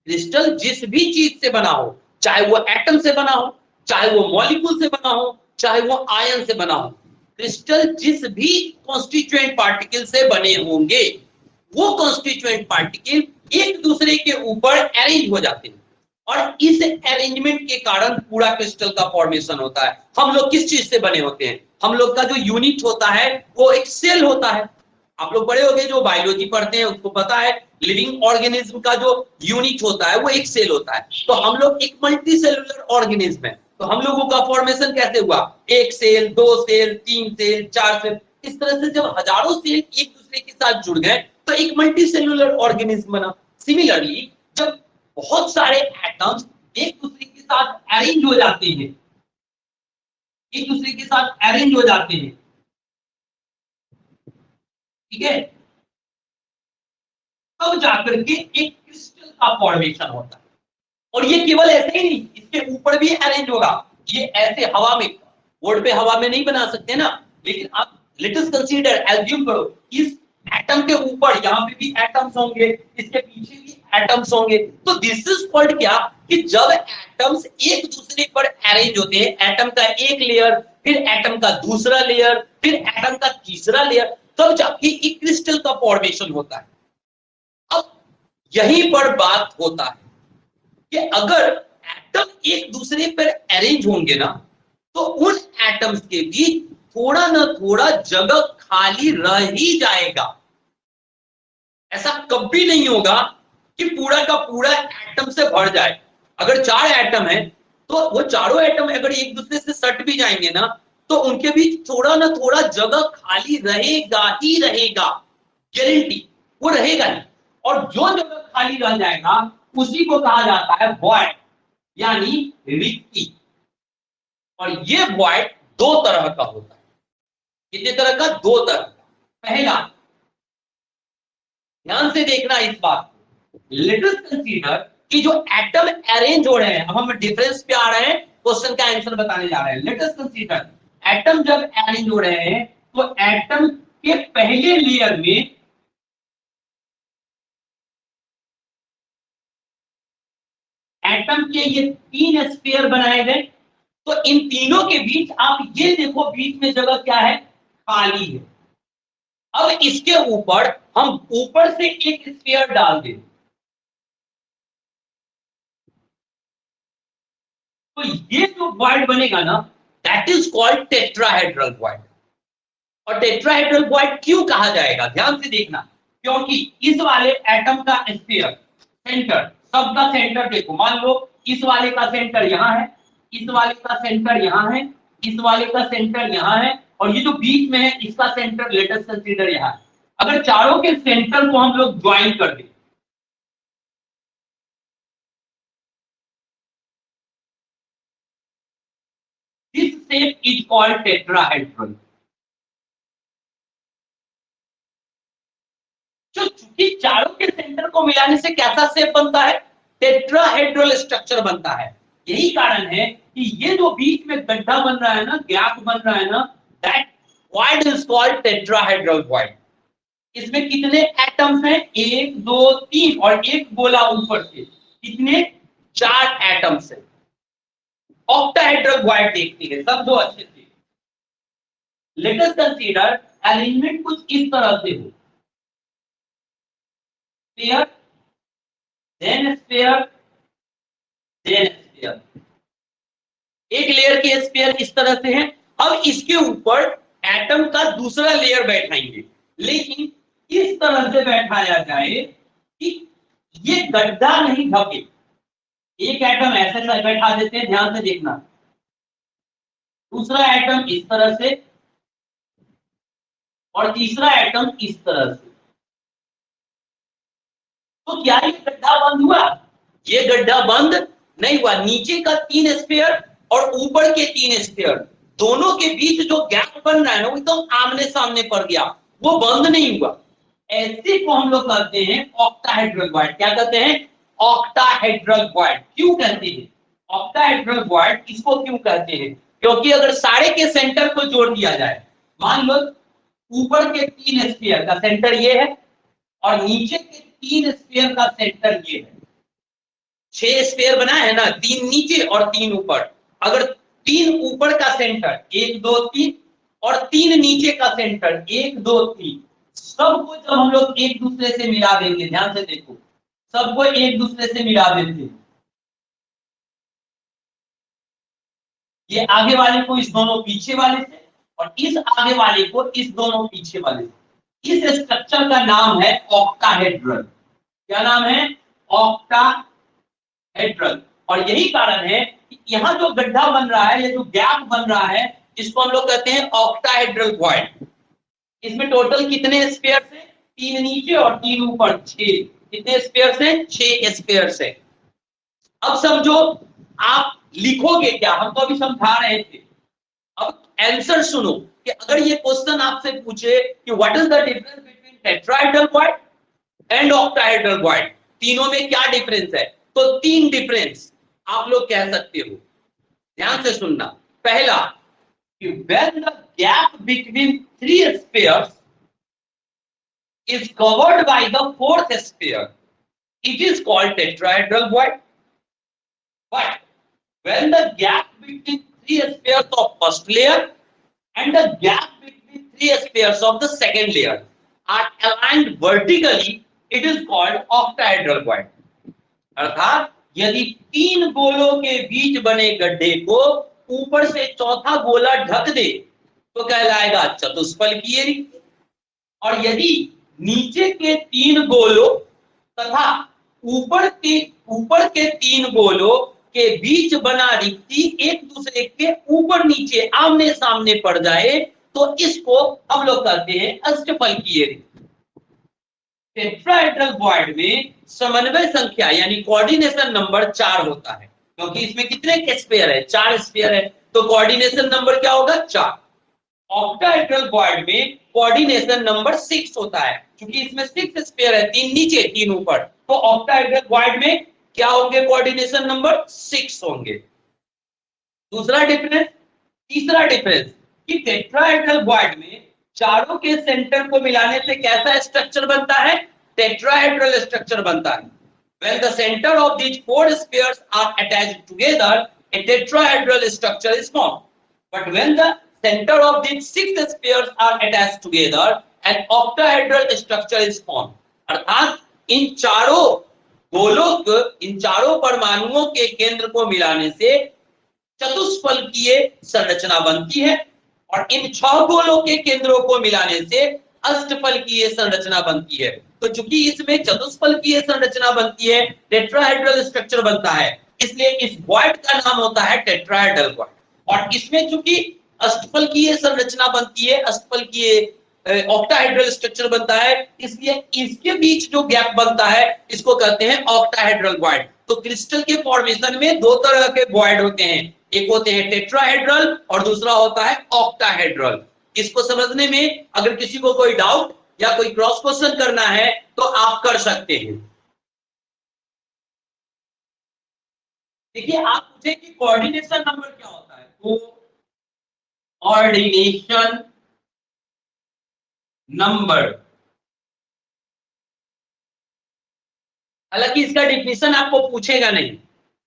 Speaker 2: क्रिस्टल जिस भी चीज से बना हो, चाहे वो एटम से बना हो, चाहे वो मॉलिक्यूल से बना हो, चाहे वो आयन से बना हो, क्रिस्टल जिस भी कॉन्स्टिट्यूएंट पार्टिकल से बने होंगे वो कॉन्स्टिट्यूएंट पार्टिकल एक दूसरे के ऊपर अरेंज हो जाते हैं और इस अरेंजमेंट के कारण पूरा क्रिस्टल का फॉर्मेशन होता है। हम लोग किस चीज से बने होते हैं, हम लोग का जो यूनिट होता है वो एक सेल होता है। आप लोग बड़े हो गए जो बायोलॉजी पढ़ते हैं उसको पता है, लिविंग ऑर्गेनिज्म का जो यूनिट होता है वो एक सेल होता है। तो हम लोग एक मल्टी सेलुलर ऑर्गेनिज्म है। तो हम लोगों का फॉर्मेशन कैसे हुआ, एक सेल, 2 सेल, 3 सेल, 4 सेल, इस तरह से जब हजारों सेल एक दूसरे के साथ जुड़ गए तो एक मल्टी सेलुलर ऑर्गेनिज्म बना। सिमिलरली जब बहुत सारे एटम्स एक दूसरे के साथ अरेंज हो जाते हैं, एक दूसरे के साथ अरेंज हो जाते हैं, ठीक है, तब जाकर के एक क्रिस्टल का फॉर्मेशन होता है। और ये केवल ऐसे ही नहीं, इसके ऊपर भी अरेंज होगा। ये ऐसे हवा में, बोर्ड पे हवा में नहीं बना सकते ना, लेकिन आप लेट अस कंसीडर, एज्यूम करो इस एटम के ऊपर यहाँ पे भी एटम्स होंगे, इसके पीछे भी एटम्स होंगे। तो दिस इज कॉल्ड क्या, कि जब एटम्स एक दूसरे पर अरेंज होते हैं, एटम का एक लेयर, फिर एटम का दूसरा लेयर, फिर एटम का तीसरा लेयर, तब जाके एक क्रिस्टल का फॉर्मेशन होता है। अब यहीं पर बात होता है कि अगर एटम एक दूसरे पर अरेंज होंगे ना तो उन एटम्स के बीच थोड़ा ना थोड़ा जगह खाली रह ही जाएगा। ऐसा कभी नहीं होगा कि पूरा का पूरा एटम से भर जाए। अगर 4 एटम है तो वो चारों एटम अगर एक दूसरे से सट भी जाएंगे ना तो उनके बीच थोड़ा ना थोड़ा जगह खाली रहेगा ही रहेगा, गारंटी, वो रहेगा ही। और जो जगह खाली रह जाएगा उसी को कहा जाता है वॉइड, यानी रिक्ति। और ये वॉइड दो तरह का होता है। कितने तरह का? दो तरह का। पहला, ध्यान से देखना इस बात को, लेट अस कंसीडर कि जो एटम अरेंज हो रहे हैं, अब हम डिफरेंस पे आ रहे हैं, क्वेश्चन का आंसर बताने जा रहे हैं। लेट अस कंसीडर एटम जब अरेंज हो रहे हैं तो एटम के पहले लेयर में एटम के ये तीन स्फीयर बनाए गए, तो इन तीनों के बीच आप ये देखो बीच में जगह क्या है? खाली है। अब इसके ऊपर हम ऊपर से एक स्फीयर डाल दें, तो ये जो वॉइड बनेगा ना, that is called tetrahedral void. और टेट्राहेड्रल वॉइड क्यों कहा जाएगा? ध्यान से देखना, क्योंकि इस वाले एटम का स्फीयर सेंटर, सबका सेंटर देखो, मान लो इस वाले का सेंटर यहां है, इस वाले का सेंटर यहां है, इस वाले का सेंटर यहां है, और ये जो बीच में है इसका सेंटर लेट अस कंसीडर यहां है। अगर चारों के सेंटर को हम लोग ज्वाइन कर दें, this shape is called tetrahedral. जो चूंकि चारों के सेंटर को मिलाने से कैसा शेप बनता है? टेट्राहेड्रल स्ट्रक्चर बनता है। यही कारण है कि ये जो बीच में गड्ढा बन रहा है ना, गैप बन रहा है ना, that void is called tetrahedral void. इसमें कितने एटम्स हैं? एक, दो, तीन, और एक गोला ऊपर से, कितने? चार एटम्स है। ऑक्टाहेड्रल वॉइड देखती है सब दो अच्छे से। लेट अस कंसीडर अरेंजमेंट कुछ इस तरह से हो, sphere, then sphere, then sphere. एक लेयर के स्फीयर इस तरह से है। अब इसके ऊपर एटम का दूसरा लेयर बैठाएंगे, लेकिन इस तरह से बैठाया जाए कि ये गड्ढा नहीं ढके। एक एटम ऐसे बैठा देते हैं, ध्यान से देखना, दूसरा एटम इस तरह से, और तीसरा एटम इस तरह से। तो क्या ये गड्ढा बंद हुआ? ये गड्ढा बंद नहीं हुआ। नीचे का तीन स्फीयर और ऊपर के तीन स्फीयर, दोनों के बीच जो गैप बन रहा है ना, वो एकदम आमने सामने पड़ गया, वो बंद नहीं हुआ। ऐसे को हम लोग कहते हैं ऑक्टाहेड्रल वॉइड। क्या कहते हैं? Octahedral void. क्यों कहते हैं ऑक्टाहेड्रल वॉइड? इसको क्यों कहते हैं? क्योंकि अगर सारे के सेंटर को जोड़ दिया जाए, मान लो ऊपर के तीन स्फीयर का सेंटर ये है और नीचे के तीन स्फीयर का सेंटर ये है, 6 स्फीयर बनाए है ना, 3 नीचे और 3 ऊपर। अगर 3 ऊपर का सेंटर 1 2 3 और 3 नीचे का सेंटर 1 2 3, सबको जब हम लोग एक दूसरे से मिला देंगे, ध्यान से देखो, सबको एक दूसरे से मिला देते हैं, ये आगे वाले को इस दोनों पीछे वाले से, और इस आगे वाले को इस दोनों पीछे वाले से। इस स्ट्रक्चर का नाम है ऑक्टाहेड्रल। क्या नाम है? ऑक्टाहेड्रल। और यही कारण है कि यहाँ जो गड्ढा बन रहा है, ये जो गैप बन रहा है, इसको हम लोग कहते हैं ऑक्टाहेड्रल वॉइड। इसमें टोटल कितने स्फीयर है? 3 नीचे और 3 ऊपर, 6। कितने स्फीयर है? 6 स्फीयर है। अब समझो, आप लिखोगे क्या? हम तो अभी समझा रहे थे, अब आंसर सुनो कि अगर ये क्वेश्चन आपसे पूछे कि what is the difference between tetrahedral void and octahedral void, तीनों में क्या डिफरेंस है, तो 3 डिफरेंस आप लोग कह सकते हो। ध्यान से सुनना। पहला, कि when the gap between 3 spheres is covered by the 4th sphere, it is called tetrahedral void. But when the gap between 3 spheres of first layer and the gap between 3 spheres of the second layer are aligned vertically, it is called octahedral void. अर्थात यदि 3 गोलों के बीच बने गड्ढे को ऊपर से चौथा गोला ढक दे तो कहलाएगा चतुष्फलकीय रिक्ति, और यदि नीचे के 3 गोलों तथा ऊपर के 3 गोलों के बीच बना रिक्ति एक दूसरे के ऊपर नीचे आमने सामने पड़ जाए तो इसको हम लोग कहते हैं अष्टफलकीय रिक्ति। टेट्राहेड्रल वॉइड में समन्वय संख्या यानी कोऑर्डिनेशन नंबर 4 होता है, क्योंकि इसमें कितने स्फीयर है? 4 स्फीयर है। तो कोऑर्डिनेशन नंबर क्या होगा? 4। ऑक्टाहेड्रल क्वाड में कोऑर्डिनेशन नंबर 6 होता है, क्योंकि इसमें 6 स्पेयर है, 3 नीचे 3 ऊपर, तो ऑक्टाहेड्रल क्वाड में क्या होंगे? कोऑर्डिनेशन नंबर 6 होंगे। दूसरा डिफरेंस, तीसरा डिफरेंस कि टेट्राहेड्रल क्वाड में चारों के सेंटर को मिलाने से कैसा स्ट्रक्चर बनता है? टेट्राहेड्रल स्ट्रक्चर बनता है। When the center of these 4 spheres are attached together, a tetrahedral structure is formed. But when the center of these 6 spheres are attached together, an octahedral structure is formed. अर्थात इन चारों गोलों को, इन चारों परमाणुओं के केंद्र को मिलाने से चतुष्फलकीय संरचना बनती है, और इन 6 गोलों के केंद्रों को मिलाने से अष्टफलकीय संरचना बनती है। तो चूंकि इसमें चतुष्फलकीय संरचना बनती है, टेट्राहेड्रल स्ट्रक्चर बनता है, इसलिए इस क्वाड का नाम होता है टेट्राहेड्रल क्वाड। और इसमें चूंकि अष्टफलकीय संरचना बनती है, अष्टफलकीय ऑक्टाहेड्रल स्ट्रक्चर बनता है, इसलिए इसके बीच जो गैप बनता है इसको कहते हैं ऑक्टाहेड्रल क्वाड। तो क्रिस्टल के फॉर्मेशन में 2 तरह के क्वाड होते हैं, एक होते हैं टेट्राहेड्रल और दूसरा होता है ऑक्टाहेड्रल। इसको समझने में अगर किसी को कोई डाउट या कोई क्रॉस क्वेश्चन करना है तो आप कर सकते हैं। देखिए, आप पूछे कि कोऑर्डिनेशन नंबर क्या होता है, तो कोऑर्डिनेशन नंबर, हालांकि इसका डिफिनेशन आपको पूछेगा नहीं,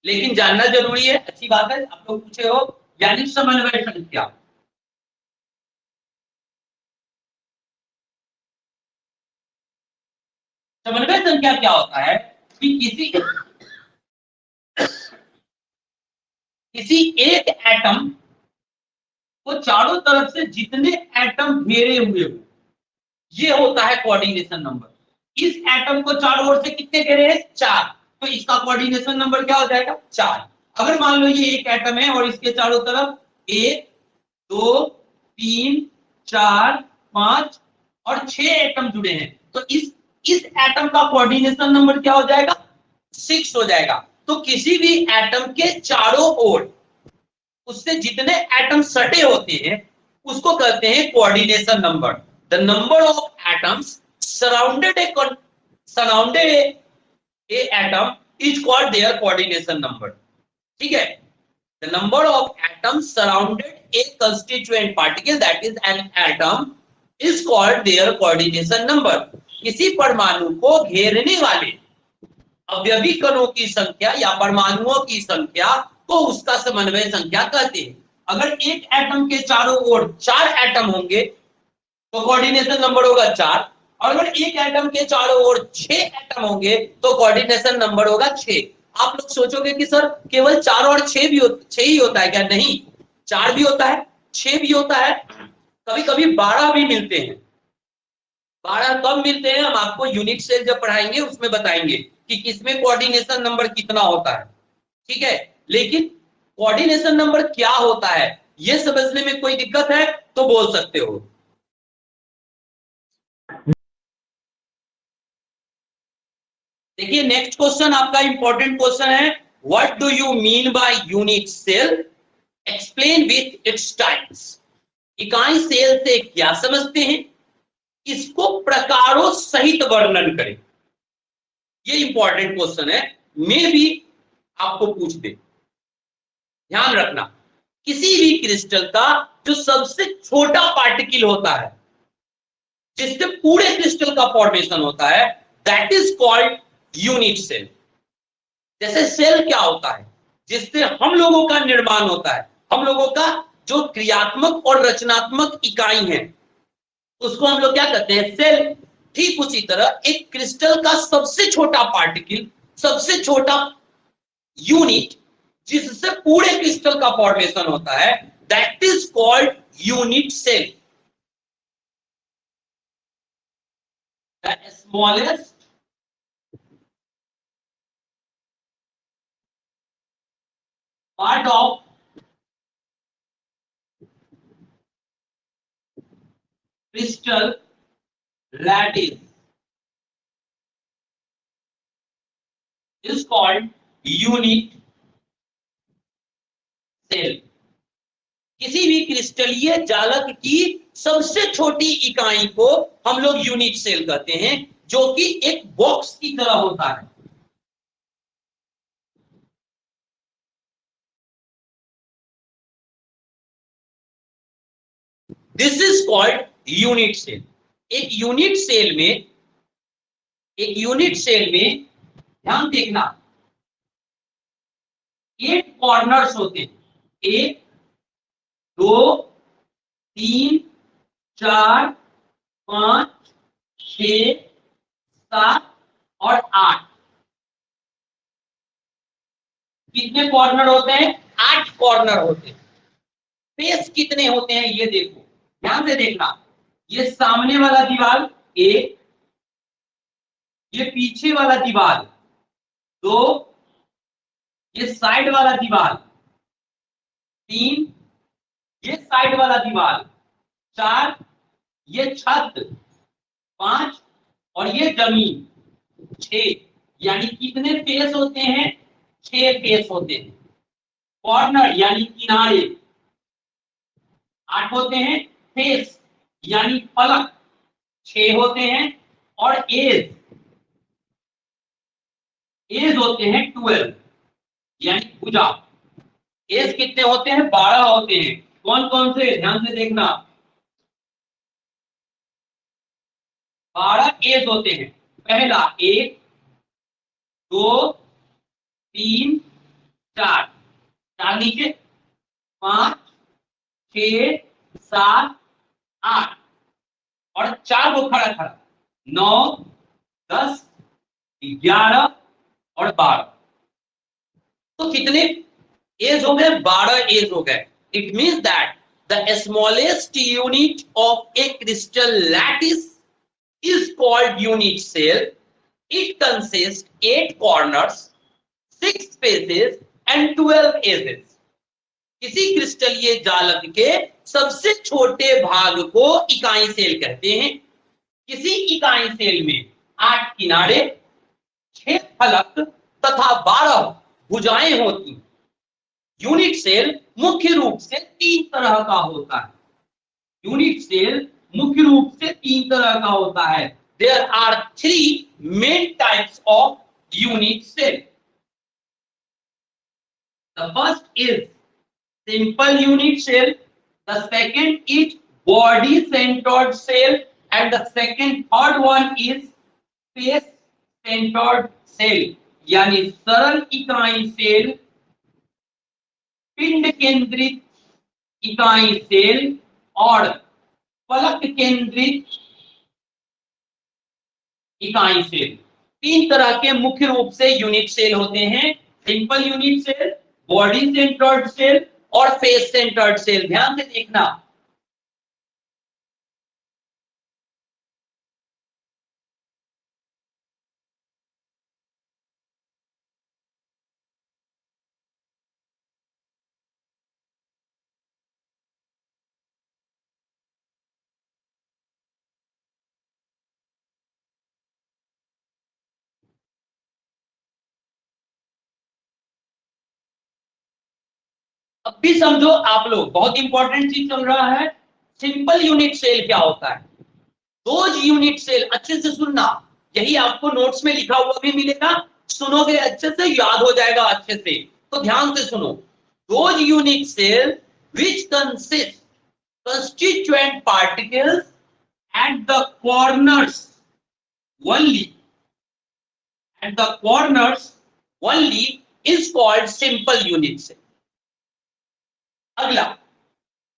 Speaker 2: लेकिन जानना जरूरी है। अच्छी बात है, आप लोग पूछे हो। यानी समन्वय संख्या। समन्वय संख्या क्या होता है कि किसी एक एटम को चारों तरफ से जितने एटम घेरे हुए हो, ये होता है कोऑर्डिनेशन नंबर। इस एटम को चारों ओर से कितने घेरे हैं? 4, तो इसका कोऑर्डिनेशन नंबर क्या हो जाएगा? 4। अगर मान लो ये एक एटम है और इसके चारों तरफ 1 2 3 4 5 और 6 एटम जुड़े हैं, तो इस एटम का कोऑर्डिनेशन नंबर क्या हो जाएगा? 6 हो जाएगा। तो किसी भी एटम के चारों ओर उससे जितने एटम सटे होते हैं उसको कहते हैं coordination number. The number of atoms surrounded a atom is called their coordination number. ठीक है, the number of atoms surrounded a constituent particle that is an atom is called their coordination number. किसी परमाणु को घेरने वाले अवयवी कणों की संख्या या परमाणुओं की संख्या को उसका समन्वय संख्या कहते हैं। अगर एक एटम के चारों ओर 4 एटम होंगे तो कोऑर्डिनेशन नंबर होगा 4, और अगर एक एटम के चारों ओर 6 एटम होंगे तो कोऑर्डिनेशन नंबर होगा 6। आप लोग सोचोगे कि सर केवल 4 और 6 ही होता है क्या? नहीं, 4 भी होता है, 6 भी होता है, कभी कभी 12 भी मिलते हैं। 12 कब मिलते हैं? हम आपको यूनिट सेल जब पढ़ाएंगे उसमें बताएंगे कि किसमें कोऑर्डिनेशन नंबर कितना होता है। ठीक है, लेकिन कोऑर्डिनेशन नंबर क्या होता है ये समझने में कोई दिक्कत है तो बोल सकते हो। देखिए, नेक्स्ट क्वेश्चन आपका इंपॉर्टेंट क्वेश्चन है, what do you mean by unit cell? Explain with its types. इकाई सेल से क्या समझते हैं, इसको प्रकारों सहित वर्णन करें। ये इंपॉर्टेंट क्वेश्चन है, मे भी आपको पूछ दे। ध्यान रखना, किसी भी क्रिस्टल का जो सबसे छोटा पार्टिकल होता है जिससे पूरे क्रिस्टल का फॉर्मेशन होता है, that is called unit cell. जैसे सेल क्या होता है? जिससे हम लोगों का निर्माण होता है, हम लोगों का जो क्रियात्मक और रचनात्मक इकाई है उसको हम लोग क्या कहते हैं? सेल। ठीक उसी तरह एक क्रिस्टल का सबसे छोटा पार्टिकल, सबसे छोटा यूनिट जिससे पूरे क्रिस्टल का फॉर्मेशन होता है, that is called unit cell. The smallest part of crystal lattice is called unit cell। किसी भी क्रिस्टलीय जालक की सबसे छोटी इकाई को हम लोग यूनिट सेल कहते हैं, जो कि एक बॉक्स की तरह होता है। This is called unit cell. एक यूनिट सेल में ध्यान देखना, 8 कॉर्नर्स होते हैं। 1 2 3 4 5 6 7 और 8। कितने कॉर्नर होते हैं? 8 कॉर्नर होते हैं। फेस कितने होते हैं ये देखो, ध्यान से देखना। ये सामने वाला दीवार 1, ये पीछे वाला दीवार 2, ये साइड वाला दीवार 3, ये साइड वाला दीवार 4, ये छत 5 और ये जमीन 6। यानी कितने फेस होते हैं? 6 फेस होते हैं। कॉर्नर यानी किनारे 8 होते हैं। फेस यानी पलक 6 होते हैं। और एज होते हैं 12, यानी भुजा। एज कितने होते हैं? 12 होते हैं। कौन कौन से? ध्यान से देखना, 12 एज होते हैं। पहला 1 2 3 4, 4 नीचे 5 6 7 8 और 4 को खड़ा खड़ा 9 10 11 और 12। तो कितने एज हो गए? 12 एज हो गए। It means that the smallest unit of A crystal lattice is called unit cell. It consists 8 corners, 6 faces and 12 edges. किसी क्रिस्टलीय जालक के सबसे छोटे भाग को इकाई सेल कहते हैं। किसी इकाई सेल में 8 किनारे, 6 फलक तथा 12 भुजाएं होती। यूनिट सेल मुख्य रूप से 3 तरह का होता है। यूनिट सेल मुख्य रूप से 3 तरह का होता है। There are 3 main types of unit cell. The first is simple unit cell. The second is body-centered cell, and the third one is face-centered cell. यानी सरल इकाई सेल, पिंड केंद्रित इकाई सेल और फलक केंद्रित इकाई सेल। 3 तरह के मुख्य रूप से यूनिट सेल होते हैं। Simple unit cell, body centred cell और फेस सेंटर्ड सेल। ध्यान से देखना, अब भी समझो आप लोग, बहुत इंपॉर्टेंट चीज चल रहा है। सिंपल यूनिट सेल क्या होता है? दोज यूनिट सेल, अच्छे से सुनना, यही आपको नोट्स में लिखा हुआ भी मिलेगा। सुनोगे अच्छे से, याद हो जाएगा अच्छे से। तो ध्यान से सुनो। Those unit cell which consist constituent particles at the corners only, is called simple unit cell. अगला,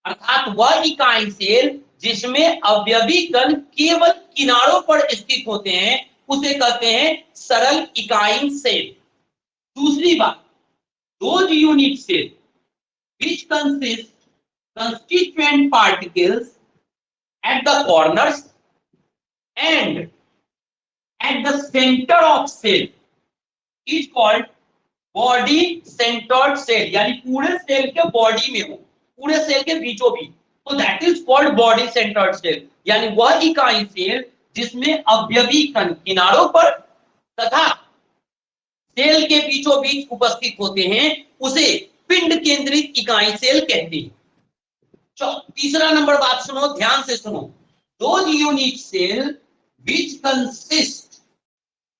Speaker 2: अर्थात वह इकाई सेल जिसमें अवयवी कण केवल किनारों पर स्थित होते हैं, उसे कहते हैं सरल इकाई सेल। दूसरी बात, those unit cell which consist constituent particles at the corners and at the center of cell is called body centred cell. यानी पूरे सेल के बॉडी में हो, पूरे सेल के बीचों बीच, तो that is called body centred cell. यानी वह इकाई सेल जिसमें अवयवी कण किनारों पर तथा सेल के बीचों बीच उपस्थित होते हैं, उसे पिंड केंद्रित इकाई सेल कहते हैं। तीसरा नंबर बात सुनो, ध्यान से सुनो, those unit cell which consist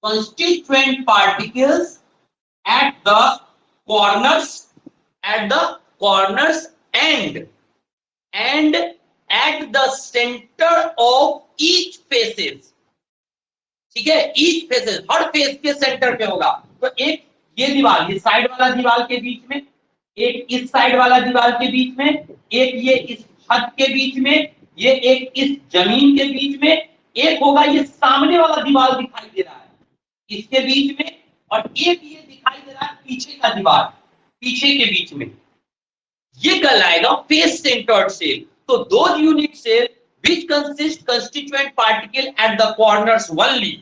Speaker 2: constituent particles at the corners and at the center of each faces, ठीक है, each faces, हर फेस के सेंटर पे होगा। तो एक ये दीवार, ये साइड वाला दीवार के बीच में, एक इस साइड वाला दीवार के बीच में, एक ये इस छत के बीच में, ये एक इस जमीन के बीच में, एक होगा ये सामने वाला दीवार दिखाई दे रहा है इसके बीच में, और एक ये दिखाई दे रहा है पीछे का दीवार, पीछे के बीच में, ये कहलाएगा फेस सेंटर्ड सेल। तो those unit cell which consist constituent particle at the corners only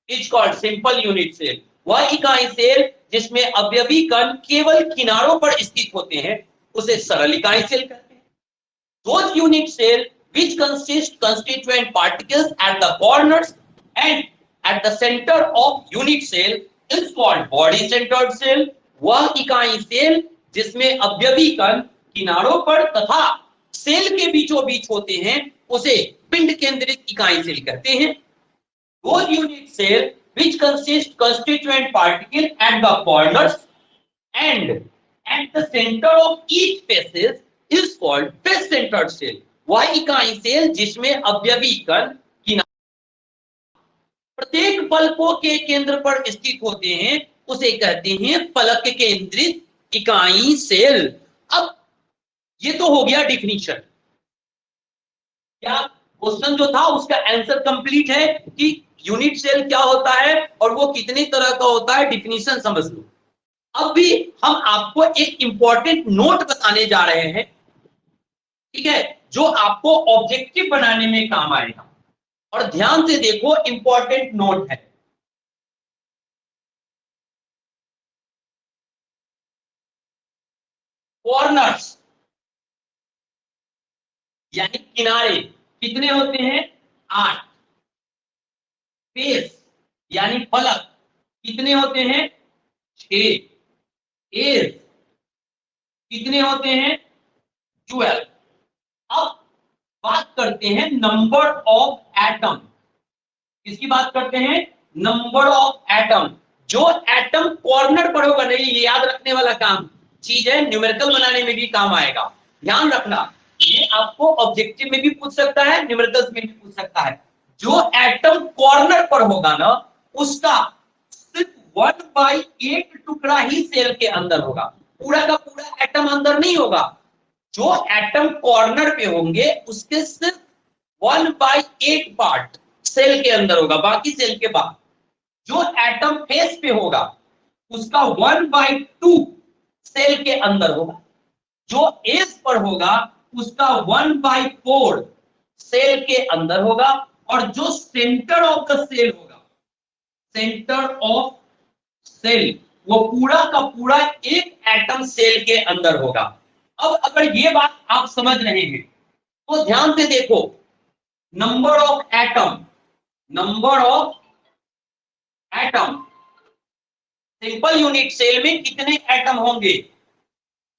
Speaker 2: is called simple unit cell। वह इकाई सेल जिसमें अवयवी कण केवल किनारों पर स्थित होते हैं उसे सरल इकाई सेल कहते हैं। Those unit cell which consist constituent particles at the corners and at the center of unit cell is called body centered cell। वह इकाई सेल जिसमें अवयवी कण किनारों पर तथा सेल के बीचों बीच होते हैं उसे पिंड केंद्रित इकाई सेल कहते हैं। Those unit cell which consist constituent particle at the corners and at the center of each faces is called face centered cell। वह इकाई सेल जिसमें अवयवी कण प्रत्येक फलकों के केंद्र पर स्थित होते हैं उसे कहते हैं फलक केंद्रित इकाई सेल। अब ये तो हो गया डिफिनीशन। क्या क्वेश्चन जो था उसका आंसर कंप्लीट है कि यूनिट सेल क्या होता है और वो कितने तरह का होता है, डिफिनीशन समझ लो। अब भी हम आपको एक इंपॉर्टेंट नोट बताने जा रहे हैं, ठीक है, जो आपको ऑब्जेक्टिव बनाने में काम आएगा। और ध्यान से देखो, इंपॉर्टेंट नोट है। कॉर्नर्स यानी किनारे कितने होते हैं? 8। फेस यानी फलक कितने होते हैं? 6। एज कितने होते हैं? 12। अब बात करते हैं नंबर ऑफ एटम। किसकी बात करते हैं? Number of atom. जो एटम कॉर्नर पर होगा, नहीं, ये याद रखने वाला काम चीज है, न्यूमेरिकल बनाने में भी काम आएगा। ध्यान रखना, ये आपको ऑब्जेक्टिव में भी पूछ सकता है, न्यूमेरिकल्स में भी पूछ सकता है। जो एटम कॉर्नर पर होगा ना, उसका सिर्फ 1/8 टुकड़ा ही सेल के अंदर होगा, पूरा का पूरा एटम अंदर नहीं होगा। जो एटम कॉर्नर पे होंगे उसके सिर्फ 1/8 पार्ट सेल के अंदर होगा, बाकी सेल के बाहर। जो एटम फेस पे होगा उसका 1/2 सेल के अंदर होगा। जो एज पर होगा उसका 1/4 सेल के अंदर होगा। और जो सेंटर ऑफ द सेल होगा, सेंटर ऑफ सेल, वो पूरा का पूरा एक एटम सेल के अंदर होगा। अब अगर ये बात आप समझ रहे हैं तो ध्यान से देखो, number of atom, number of atom, simple unit cell में कितने एटम होंगे?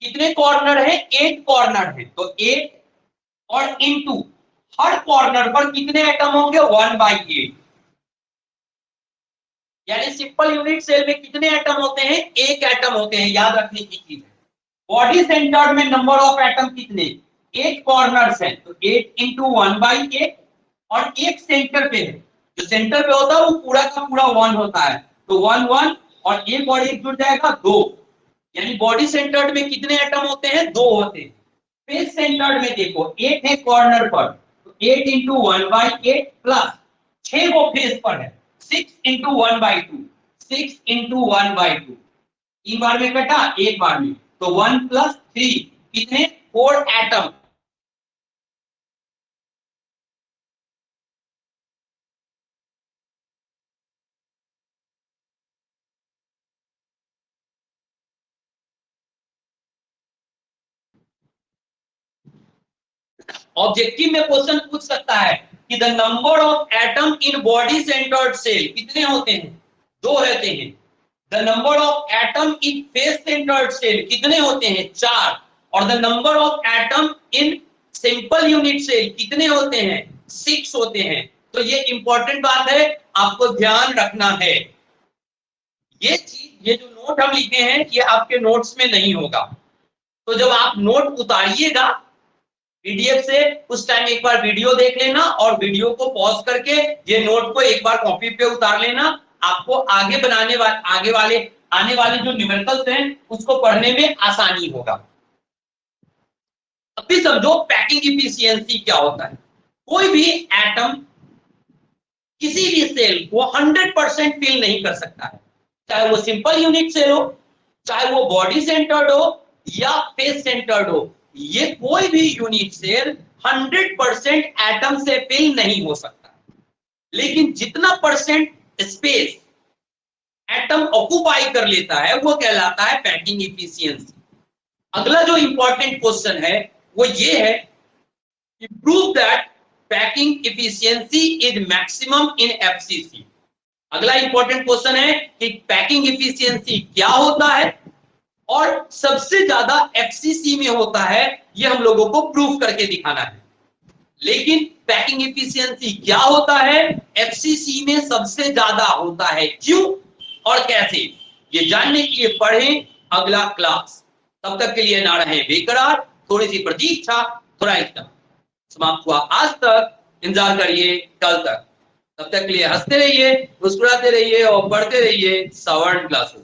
Speaker 2: कितने कॉर्नर है? 8 कॉर्नर है, तो 8 और इनटू हर कॉर्नर पर कितने एटम होंगे? 1/8। यानी सिंपल यूनिट सेल में कितने एटम होते हैं? 1 एटम होते हैं, याद रखने की चीज है। बॉडी सेंटर्ड में नंबर ऑफ एटम कितने? 8 कॉर्नर्स हैं, तो 8 इंटू 1/8, और एक सेंटर पे है, जो सेंटर पे होता है वो पूरा का पूरा 1 होता है, तो 1 1 और एक और एक जुड़ जाएगा 2। यानी बॉडी सेंटर्ड में कितने एटम होते हैं? 2 होते हैं। फेस सेंटर्ड में देखो 8 है कॉर्नर पर, तो 8 इंटू 1/8 प्लस 6 वो फेस पर है, 6 इंटू 1/2, 6 इंटू 1/2, 3 बार में कटा, एक बार में, तो 1 प्लस 3 कितने? 4 एटम। ऑब्जेक्टिव में क्वेश्चन पूछ सकता है कि the number of atom in body centred cell कितने होते हैं? 2 रहते हैं। The number of atom in face centred cell कितने होते हैं? 4। और the number of atom in simple unit cell कितने होते हैं? 6 होते हैं। तो ये इंपॉर्टेंट बात है, आपको ध्यान रखना है। ये चीज, ये जो नोट हम लिखे हैं, ये आपके नोट्स में नहीं होगा। तो जब आप नोट उतारिएगा पीडीएफ से, उस टाइम एक बार वीडियो देख लेना और वीडियो को पॉज करके ये नोट को एक बार कॉपी पे उतार लेना। आपको आगे आने वाले जो न्यूमेरिकल्स हैं उसको पढ़ने में आसानी होगा। अभी समझो पैकिंग इफिशियंसी क्या होता है। कोई भी एटम किसी भी सेल को 100% फिल नहीं कर सकता है, चाहे वो सिंपल यूनिट सेल हो, चाहे वो बॉडी सेंटर्ड हो या फेस सेंटर्ड हो। ये कोई भी यूनिट सेल 100% एटम से फिल नहीं हो सकता। लेकिन जितना परसेंट स्पेस एटम ऑक्युपाई कर लेता है वो कहलाता है पैकिंग इफिशियंसी। अगला जो इंपॉर्टेंट क्वेश्चन है वो ये है कि prove that packing efficiency is maximum in FCC. अगला इंपॉर्टेंट क्वेश्चन है कि पैकिंग इफिशियंसी क्या होता है और सबसे ज्यादा एफसीसी में होता है, ये हम लोगों को प्रूव करके दिखाना है। लेकिन पैकिंग इफिशियंसी क्या होता है, एफसीसी में सबसे ज्यादा होता है, क्यों और कैसे, ये जानने के लिए पढ़ें अगला क्लास। तब तक के लिए ना रहें बेकरार, थोड़ी सी प्रतीक्षा, थोड़ा एकदम समाप्त हुआ आज तक, इंतजार करिए कल तक। तब तक के लिए हंसते रहिए, मुस्कुराते रहिए और पढ़ते रहिए सवर्ण क्लासेस।